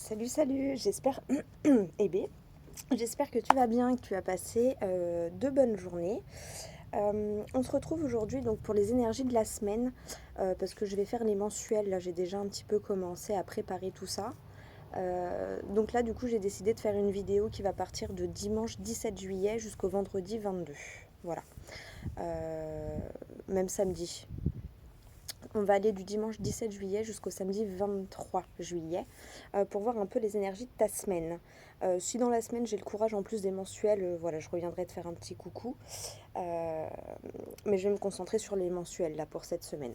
Salut, j'espère eh bien, j'espère que tu vas bien, que tu as passé de bonnes journées. On se retrouve aujourd'hui donc pour les énergies de la semaine, parce que je vais faire les mensuels. Là, j'ai déjà un petit peu commencé à préparer tout ça. Donc là, du coup, j'ai décidé de faire une vidéo qui va partir de dimanche 17 juillet jusqu'au vendredi 22. Voilà. Euh, Même samedi. On va aller du dimanche 17 juillet jusqu'au samedi 23 juillet pour voir un peu les énergies de ta semaine. Si dans la semaine j'ai le courage en plus des mensuels, voilà, je reviendrai te faire un petit coucou. Euh, mais je vais me concentrer sur les mensuels là pour cette semaine.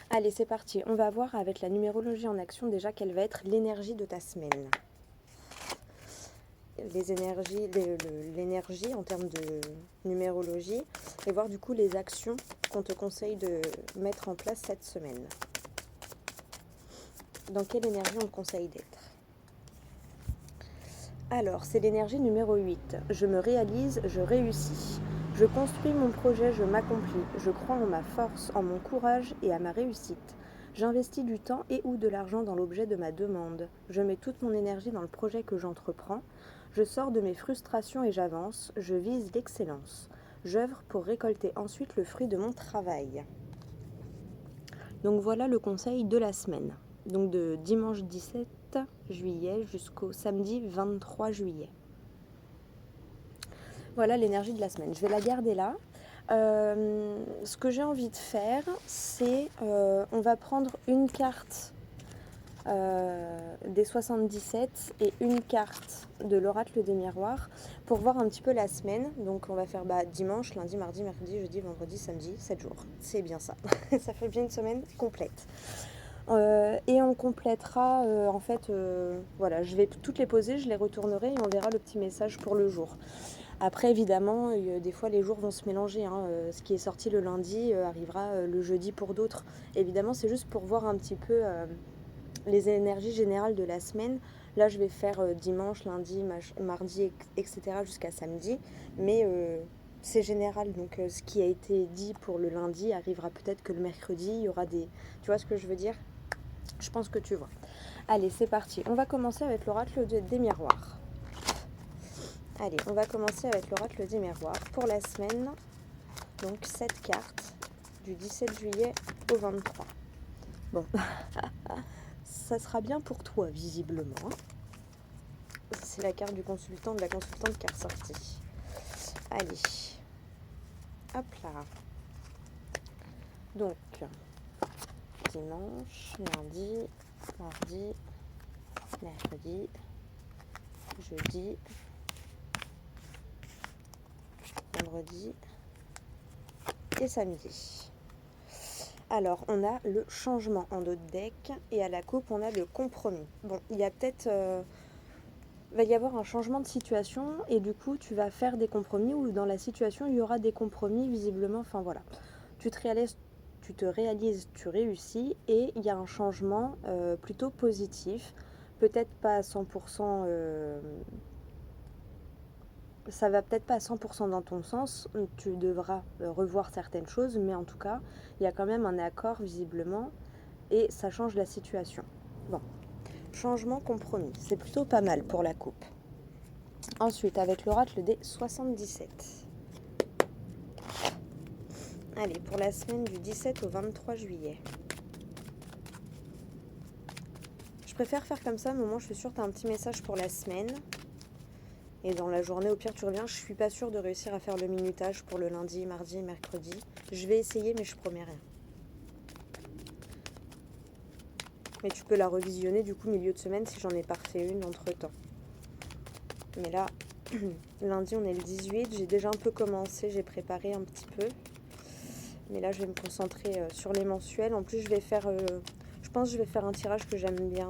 Allez, c'est parti. On va voir avec la numérologie en action déjà quelle va être l'énergie de ta semaine. L'énergie en termes de numérologie et voir du coup les actions qu'on te conseille de mettre en place cette semaine. Dans quelle énergie on te conseille d'être? Alors, c'est l'énergie numéro 8. Je me réalise, je réussis. Je construis mon projet, je m'accomplis. Je crois en ma force, en mon courage et à ma réussite. J'investis du temps et ou de l'argent dans l'objet de ma demande. Je mets toute mon énergie dans le projet que j'entreprends. Je sors de mes frustrations et j'avance. Je vise l'excellence. J'œuvre pour récolter ensuite le fruit de mon travail. Donc voilà le conseil de la semaine. Donc de dimanche 17 juillet jusqu'au samedi 23 juillet. Voilà l'énergie de la semaine. Je vais la garder là. Ce que j'ai envie de faire, c'est on va prendre une carte des 77 et une carte de l'oracle des miroirs pour voir un petit peu la semaine. Donc on va faire dimanche, lundi, mardi, mercredi, jeudi, vendredi, samedi, 7 jours. C'est bien ça. Ça fait bien une semaine complète. Et on complétera en fait, voilà, je vais toutes les poser, je les retournerai et on verra le petit message pour le jour. Après évidemment, des fois les jours vont se mélanger, hein. Ce qui est sorti le lundi arrivera le jeudi pour d'autres. Évidemment c'est juste pour voir un petit peu les énergies générales de la semaine. Là je vais faire dimanche, lundi, mardi, etc. jusqu'à samedi, mais c'est général, donc ce qui a été dit pour le lundi arrivera peut-être que le mercredi, il y aura des... Tu vois ce que je veux dire? Je pense que tu vois. Allez, c'est parti. On va commencer avec l'oracle des miroirs. Allez, on va commencer avec l'oracle des miroirs pour la semaine. Donc, cette carte du 17 juillet au 23. Bon, ça sera bien pour toi, visiblement. C'est la carte du consultant, de la consultante qui est ressortie. Allez. Hop là. Donc, dimanche, lundi, mardi, mercredi, jeudi, vendredi et samedi. Alors, on a le changement en dos de deck et à la coupe, on a le compromis. Bon, il y a peut-être... va y avoir un changement de situation et du coup, tu vas faire des compromis ou dans la situation, il y aura des compromis visiblement. Enfin, voilà. Tu te réalises, tu réussis et il y a un changement plutôt positif. Peut-être pas à 100%... ça va peut-être pas à 100% dans ton sens, tu devras revoir certaines choses, mais en tout cas, il y a quand même un accord visiblement et ça change la situation. Bon, changement compromis, c'est plutôt pas mal pour la coupe. Ensuite, avec l'oracle des 77. Allez, pour la semaine du 17 au 23 juillet. Je préfère faire comme ça, au moment où je suis sûre que tu as un petit message pour la semaine. Et dans la journée, au pire, tu reviens. Je suis pas sûre de réussir à faire le minutage pour le lundi, mardi, mercredi. Je vais essayer, mais je promets rien. Mais tu peux la revisionner du coup milieu de semaine si j'en ai pas refait une entre temps. Mais là, lundi on est le 18, j'ai déjà un peu commencé, j'ai préparé un petit peu. Mais là je vais me concentrer sur les mensuels. En plus je vais faire, je pense que je vais faire un tirage que j'aime bien.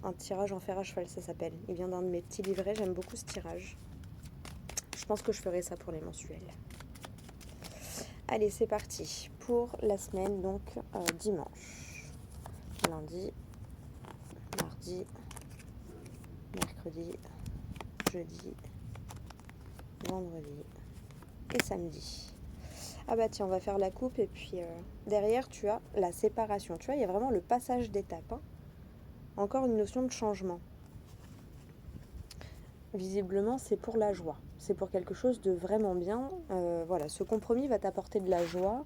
Un tirage en fer à cheval ça s'appelle. Il vient d'un de mes petits livrets, j'aime beaucoup ce tirage. Je pense que je ferai ça pour les mensuels. Allez, c'est parti pour la semaine, donc dimanche, lundi, mardi, mercredi, jeudi, vendredi et samedi. Ah bah tiens, on va faire la coupe et puis derrière tu as la séparation. Tu vois, il y a vraiment le passage d'étape, hein. Encore une notion de changement. Visiblement, c'est pour la joie. C'est pour quelque chose de vraiment bien. Voilà, ce compromis va t'apporter de la joie.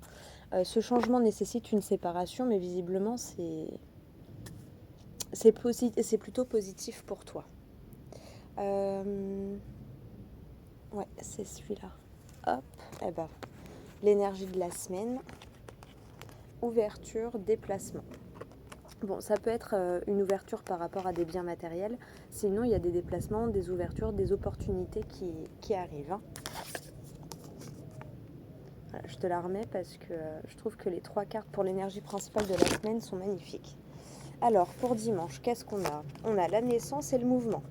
Ce changement nécessite une séparation, mais visiblement, c'est plutôt positif pour toi. Ouais, c'est celui-là. Hop, et ben, l'énergie de la semaine. Ouverture, déplacement. Bon, ça peut être une ouverture par rapport à des biens matériels. Sinon, il y a des déplacements, des ouvertures, des opportunités qui arrivent, hein. Voilà, je te la remets parce que je trouve que les 3 cartes pour l'énergie principale de la semaine sont magnifiques. Alors, pour dimanche, qu'est-ce qu'on a? On a la naissance et le mouvement.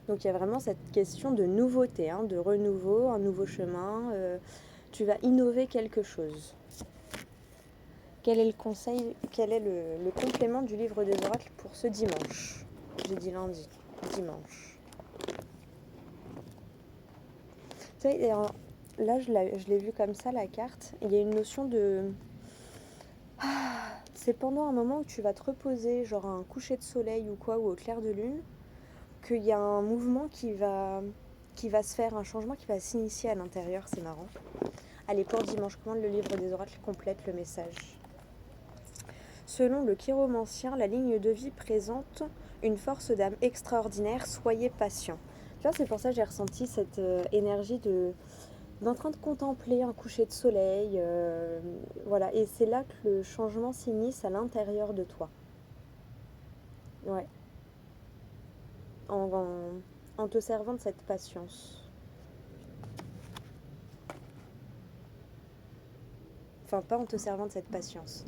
Donc, il y a vraiment cette question de nouveauté, hein, de renouveau, un nouveau chemin. Tu vas innover quelque chose. Quel est le conseil, quel est le complément du livre des oracles pour ce dimanche? J'ai dit lundi, dimanche. Tu sais, là, je l'ai vu comme ça, la carte. Il y a une notion de... C'est pendant un moment où tu vas te reposer, genre à un coucher de soleil ou quoi, ou au clair de lune, qu'il y a un mouvement qui va se faire, un changement qui va s'initier à l'intérieur. C'est marrant. Allez, pour dimanche, comment le livre des oracles complète le message? Selon le chiromancien, la ligne de vie présente une force d'âme extraordinaire. Soyez patient. Tu vois, c'est pour ça que j'ai ressenti cette énergie d'en train de contempler un coucher de soleil. Voilà, et c'est là que le changement s'initie à l'intérieur de toi. Ouais, en, en, en te servant de cette patience. Enfin, pas en te servant de cette patience.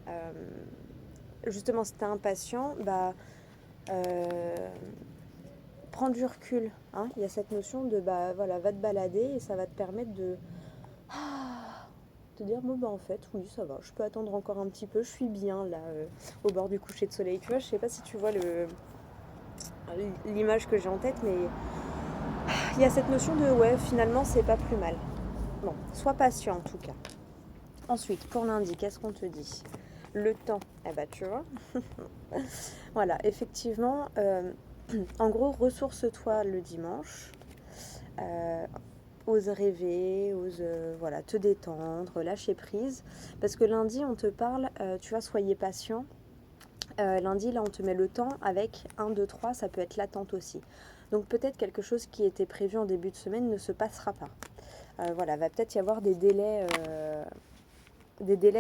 Euh, Justement, si t'es impatient, bah... Euh, prends du recul, hein. Il y a cette notion de bah voilà, va te balader et ça va te permettre de te dire bon bah en fait oui ça va, je peux attendre encore un petit peu, je suis bien là au bord du coucher de soleil. Tu vois, je sais pas si tu vois l'image que j'ai en tête, mais il y a cette notion de ouais finalement c'est pas plus mal. Bon, sois patient en tout cas. Ensuite pour lundi, qu'est-ce qu'on te dit? Le temps, eh bah tu vois. Voilà, effectivement, en gros ressource-toi le dimanche. Euh, Ose rêver, ose voilà, te détendre, lâcher prise. Parce que lundi, on te parle, tu vois, soyez patient. Lundi, là, on te met le temps avec 1, 2, 3, ça peut être l'attente aussi. Donc peut-être quelque chose qui était prévu en début de semaine ne se passera pas. Voilà, va peut-être y avoir des délais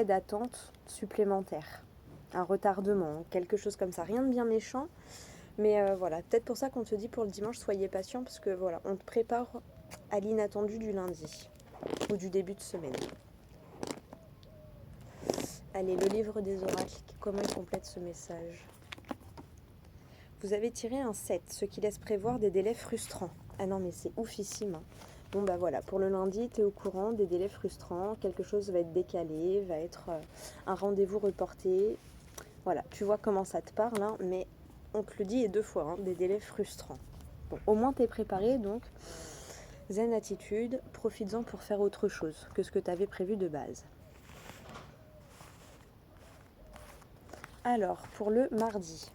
d'attente supplémentaires. Un retardement, quelque chose comme ça. Rien de bien méchant, mais voilà, peut-être pour ça qu'on te dit pour le dimanche, soyez patient, parce que voilà, on te prépare à l'inattendu du lundi ou du début de semaine. Allez, le livre des oracles, comment il complète ce message? Vous avez tiré un 7, ce qui laisse prévoir des délais frustrants. Ah non, mais c'est oufissime, hein. Bon bah voilà, pour le lundi, tu es au courant des délais frustrants, quelque chose va être décalé, va être un rendez-vous reporté. Voilà, tu vois comment ça te parle, hein, mais on te le dit et 2 fois, hein, des délais frustrants. Bon, au moins tu es préparé, donc zen attitude, profites-en pour faire autre chose que ce que tu avais prévu de base. Alors, pour le mardi,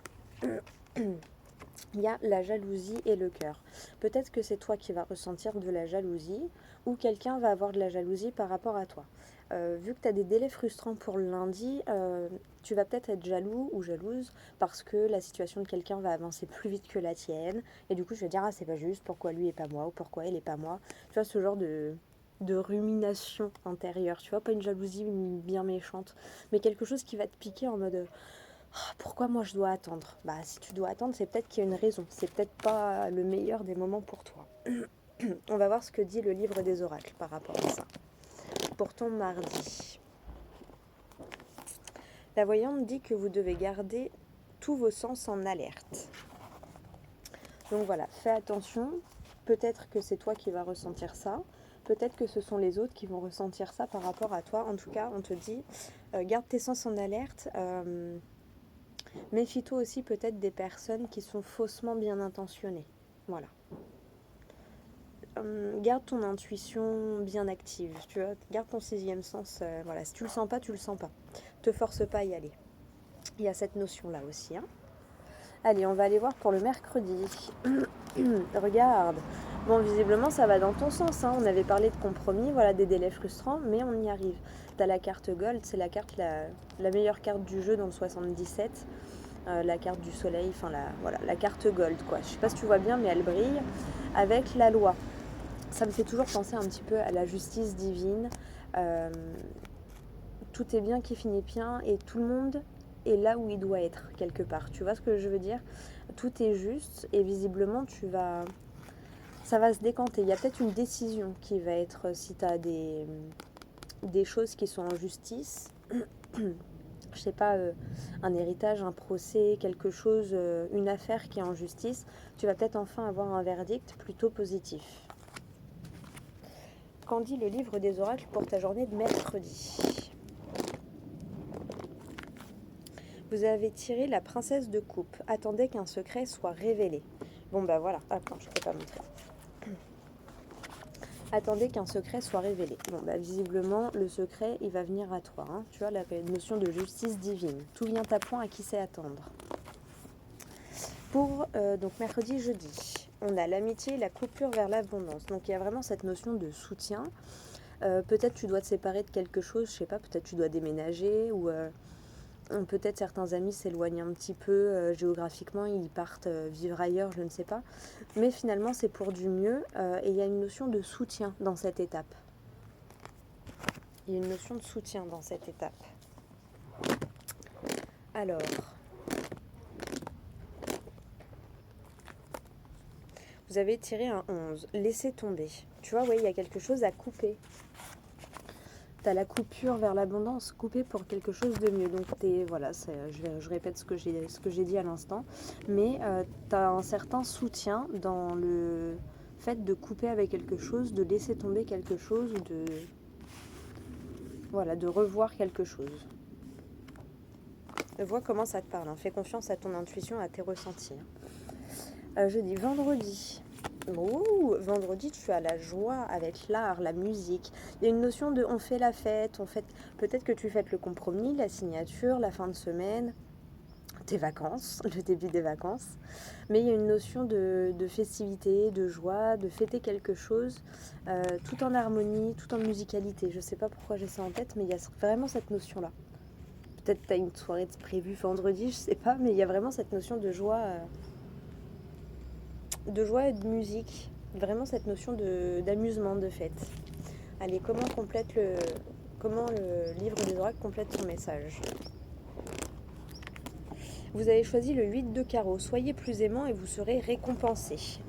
il y a la jalousie et le cœur. Peut-être que c'est toi qui vas ressentir de la jalousie ou quelqu'un va avoir de la jalousie par rapport à toi. Vu que tu as des délais frustrants pour le lundi, tu vas peut-être être jaloux ou jalouse parce que la situation de quelqu'un va avancer plus vite que la tienne. Et du coup, je vais dire, ah, c'est pas juste, pourquoi lui et pas moi, ou pourquoi elle et pas moi. Tu vois, ce genre de rumination intérieure. Tu vois, pas une jalousie bien méchante, mais quelque chose qui va te piquer en mode pourquoi moi je dois attendre? Bah si tu dois attendre, c'est peut-être qu'il y a une raison. C'est peut-être pas le meilleur des moments pour toi. On va voir ce que dit le livre des oracles par rapport à ça. Pour ton mardi. La voyante dit que vous devez garder tous vos sens en alerte. Donc voilà, fais attention. Peut-être que c'est toi qui vas ressentir ça. Peut-être que ce sont les autres qui vont ressentir ça par rapport à toi. En tout cas, on te dit, garde tes sens en alerte. Méfie-toi aussi peut-être des personnes qui sont faussement bien intentionnées. Voilà. garde ton intuition bien active, tu vois, garde ton sixième sens, voilà, si tu le sens pas, tu le sens pas. Te force pas à y aller. Il y a cette notion-là aussi, hein. Allez, on va aller voir pour le mercredi. Regarde. Bon, visiblement, ça va dans ton sens, hein. On avait parlé de compromis, voilà, des délais frustrants, mais on y arrive. T'as la carte Gold, c'est la meilleure carte du jeu dans le 77. La carte du soleil, enfin la carte Gold, quoi. Je sais pas si tu vois bien, mais elle brille avec la loi. Ça me fait toujours penser un petit peu à la justice divine. Euh, tout est bien qui finit bien et tout le monde est là où il doit être quelque part. Tu vois ce que je veux dire? Tout est juste et visiblement ça va se décanter. Il y a peut-être une décision qui va être, si tu as des choses qui sont en justice, je sais pas, un héritage, un procès, quelque chose, une affaire qui est en justice, tu vas peut-être enfin avoir un verdict plutôt positif. Qu'en dit le livre des oracles pour ta journée de mercredi? Vous avez tiré la princesse de coupe. Attendez qu'un secret soit révélé. Bon bah voilà. Attends, je peux pas montrer. Attendez qu'un secret soit révélé. Bon bah visiblement le secret il va venir à toi. Hein. Tu vois la notion de justice divine. Tout vient à point à qui sait attendre. Pour donc mercredi, jeudi, on a l'amitié et la coupure vers l'abondance. Donc il y a vraiment cette notion de soutien. Peut-être tu dois te séparer de quelque chose, je sais pas, peut-être tu dois déménager ou peut-être certains amis s'éloignent un petit peu géographiquement, ils partent vivre ailleurs, je ne sais pas. Mais finalement, c'est pour du mieux et il y a une notion de soutien dans cette étape. Il y a une notion de soutien dans cette étape. Alors, vous avez tiré un 11. Laissez tomber. Tu vois, oui, il y a quelque chose à couper. T'as la coupure vers l'abondance, couper pour quelque chose de mieux. Donc voilà, je répète ce que j'ai dit à l'instant, mais t'as un certain soutien dans le fait de couper avec quelque chose, de laisser tomber quelque chose, de revoir quelque chose. Vois comment ça te parle, hein. Fais confiance à ton intuition, à tes ressentis. Jeudi, vendredi. Vendredi, tu as la joie avec l'art, la musique. Il y a une notion de on fait la fête, peut-être que tu fêtes le compromis, la signature, la fin de semaine, tes vacances, le début des vacances. Mais il y a une notion de festivité, de joie, de fêter quelque chose, tout en harmonie, tout en musicalité. Je ne sais pas pourquoi j'ai ça en tête, mais il y a vraiment cette notion-là. Peut-être tu as une soirée prévue vendredi, je sais pas, mais il y a vraiment cette notion de joie. De joie et de musique, vraiment cette notion d'amusement, de fête. Allez, comment le livre des oracles complète son message? Vous avez choisi le 8 de carreau. Soyez plus aimant et vous serez récompensé.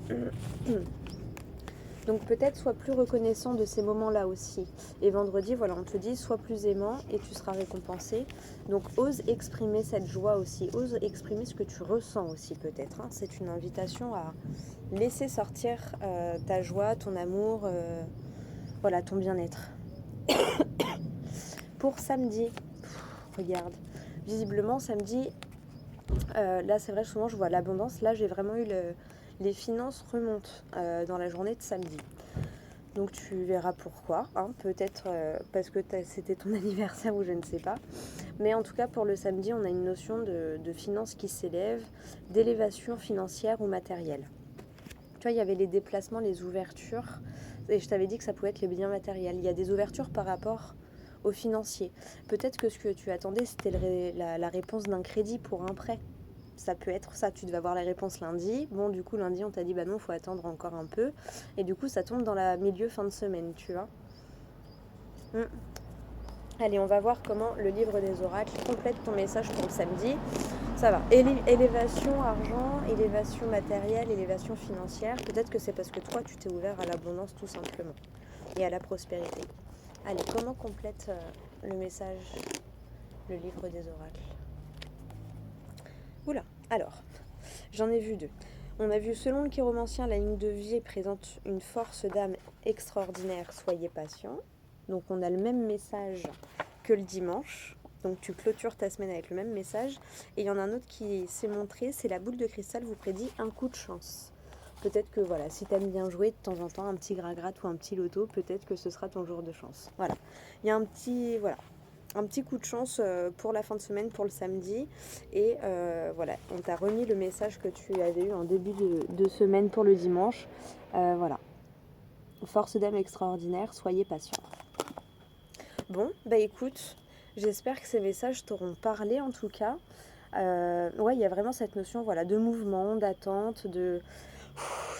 Donc peut-être sois plus reconnaissant de ces moments-là aussi. Et vendredi, voilà, on te dit sois plus aimant et tu seras récompensé. Donc ose exprimer cette joie aussi, ose exprimer ce que tu ressens aussi peut-être. Hein. C'est une invitation à laisser sortir ta joie, ton amour, voilà, ton bien-être. Pour samedi, regarde, visiblement samedi, là c'est vrai souvent je vois l'abondance, là j'ai vraiment eu les finances remontent dans la journée de samedi. Donc tu verras pourquoi, hein, peut-être parce que c'était ton anniversaire ou je ne sais pas. Mais en tout cas pour le samedi on a une notion de finances qui s'élève, d'élévation financière ou matérielle. Tu vois, il y avait les déplacements, les ouvertures, et je t'avais dit que ça pouvait être les biens matériels. Il y a des ouvertures par rapport aux financiers. Peut-être que ce que tu attendais, c'était la réponse d'un crédit pour un prêt. Ça peut être ça, tu devais avoir la réponse lundi. Bon, du coup, lundi, on t'a dit, bah non, il faut attendre encore un peu. Et du coup, ça tombe dans la milieu fin de semaine, tu vois. Allez, on va voir comment le livre des oracles complète ton message pour le samedi. Ça va. Élévation argent, élévation matérielle, élévation financière. Peut-être que c'est parce que toi, tu t'es ouvert à l'abondance tout simplement. Et à la prospérité. Allez, comment complète le message, le livre des oracles? Oula, alors, j'en ai vu deux. On a vu, selon le chiromancien, la ligne de vie présente une force d'âme extraordinaire, soyez patient. Donc on a le même message que le dimanche. Donc tu clôtures ta semaine avec le même message. Et il y en a un autre qui s'est montré, c'est la boule de cristal vous prédit un coup de chance. Peut-être que voilà, si tu aimes bien jouer de temps en temps, un petit gratte ou un petit loto, peut-être que ce sera ton jour de chance. Voilà. Il y a un petit coup de chance pour la fin de semaine, pour le samedi. Et voilà, on t'a remis le message que tu avais eu en début de semaine pour le dimanche. Voilà. Force d'âme extraordinaire, soyez patient. Bon, bah écoute, j'espère que ces messages t'auront parlé en tout cas. Ouais, il y a vraiment cette notion voilà, de mouvement, d'attente, de...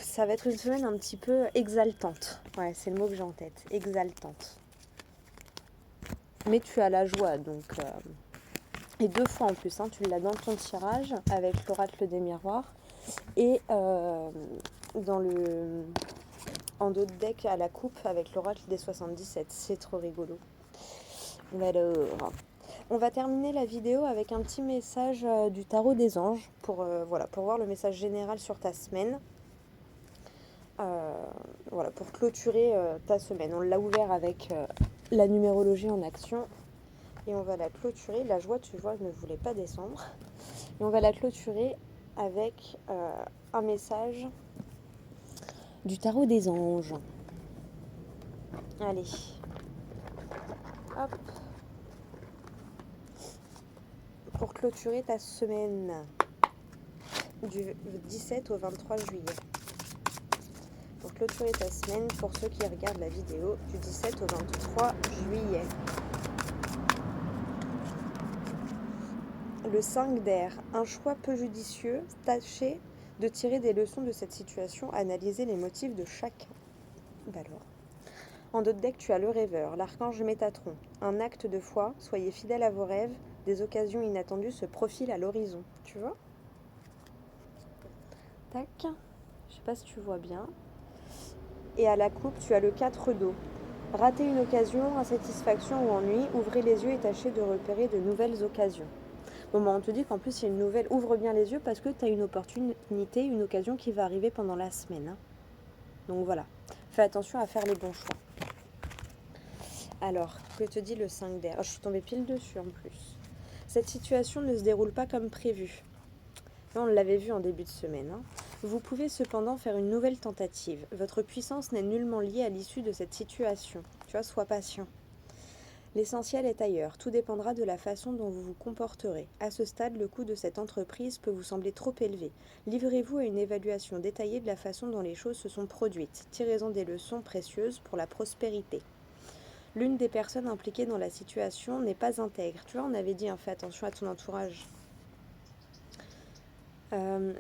Ça va être une semaine un petit peu exaltante. Ouais, c'est le mot que j'ai en tête, exaltante. Mais tu as la joie, donc... Et 2 fois en plus, hein, tu l'as dans ton tirage avec l'oracle des miroirs. Et en dos de deck à la coupe avec l'oracle des 77. C'est trop rigolo. Alors, on va terminer la vidéo avec un petit message du tarot des anges pour voir le message général sur ta semaine. Voilà, pour clôturer ta semaine. On l'a ouvert avec la numérologie en action et on va la clôturer. La joie, tu vois, ne voulait pas descendre. Et on va la clôturer avec un message du tarot des anges. Allez. Hop. Pour clôturer ta semaine du 17 au 23 juillet. Pour clôturer ta semaine, pour ceux qui regardent la vidéo, du 17 au 23 juillet. Le 5 d'air, un choix peu judicieux, tâchez de tirer des leçons de cette situation, analyser les motifs de chacun. Alors. En dos de deck, tu as le rêveur, l'archange Métatron. Un acte de foi, soyez fidèles à vos rêves, des occasions inattendues se profilent à l'horizon. Tu vois ? Tac. Je sais pas si tu vois bien. Et à la coupe, tu as le 4 d'eau. Ratez une occasion, insatisfaction ou ennui, ouvrez les yeux et tâchez de repérer de nouvelles occasions. Bon, bah, on te dit qu'en plus, il y a une nouvelle. Ouvre bien les yeux parce que tu as une opportunité, une occasion qui va arriver pendant la semaine. Hein. Donc voilà. Fais attention à faire les bons choix. Alors, que te dit le 5 d'air ? Je suis tombée pile dessus en plus. Cette situation ne se déroule pas comme prévu. Là, on l'avait vu en début de semaine. Hein. Vous pouvez cependant faire une nouvelle tentative. Votre puissance n'est nullement liée à l'issue de cette situation. Tu vois, sois patient. L'essentiel est ailleurs. Tout dépendra de la façon dont vous vous comporterez. À ce stade, le coût de cette entreprise peut vous sembler trop élevé. Livrez-vous à une évaluation détaillée de la façon dont les choses se sont produites. Tirez-en des leçons précieuses pour la prospérité. L'une des personnes impliquées dans la situation n'est pas intègre. Tu vois, on avait dit, hein, fais attention à ton entourage.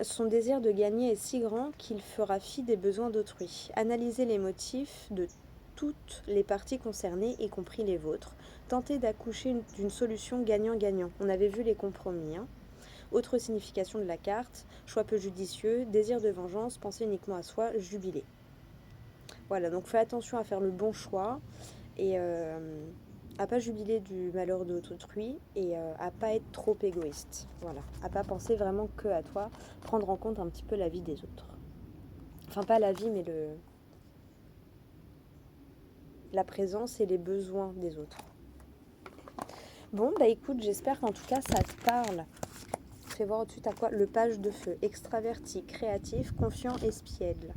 Son désir de gagner est si grand qu'il fera fi des besoins d'autrui. Analysez les motifs de toutes les parties concernées, y compris les vôtres. Tentez d'accoucher d'une solution gagnant-gagnant. On avait vu les compromis. Hein. Autre signification de la carte, choix peu judicieux, désir de vengeance, pensée uniquement à soi, jubilé. Voilà, donc fais attention à faire le bon choix. Et à pas jubiler du malheur d'autrui et à pas être trop égoïste. Voilà, à pas penser vraiment que à toi, prendre en compte un petit peu la vie des autres. Enfin, pas la vie, mais la présence et les besoins des autres. Bon, bah écoute, j'espère qu'en tout cas ça te parle. Fais voir au-dessus à quoi ? Le page de feu, extraverti, créatif, confiant, espiègle.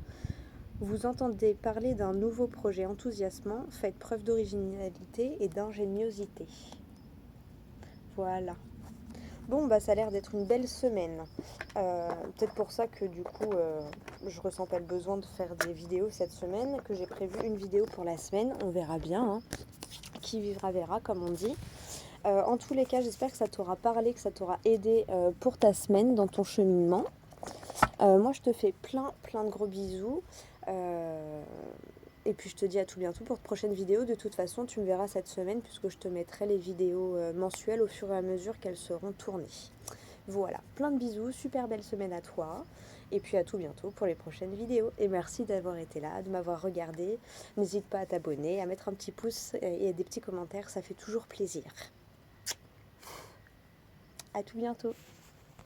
Vous entendez parler d'un nouveau projet enthousiasmant, faites preuve d'originalité et d'ingéniosité. Voilà. Bon, bah ça a l'air d'être une belle semaine. Peut-être pour ça que du coup, je ressens pas le besoin de faire des vidéos cette semaine, que j'ai prévu une vidéo pour la semaine. On verra bien. Hein. Qui vivra verra, comme on dit. En tous les cas, j'espère que ça t'aura parlé, que ça t'aura aidé pour ta semaine dans ton cheminement. Moi, je te fais plein de gros bisous. Et puis je te dis à tout bientôt pour de prochaines vidéos. De toute façon, tu me verras cette semaine puisque je te mettrai les vidéos mensuelles au fur et à mesure qu'elles seront tournées. Voilà, plein de bisous, super belle semaine à toi. Et puis à tout bientôt pour les prochaines vidéos. Et merci d'avoir été là, de m'avoir regardé. N'hésite pas à t'abonner, à mettre un petit pouce et des petits commentaires, ça fait toujours plaisir. À tout bientôt.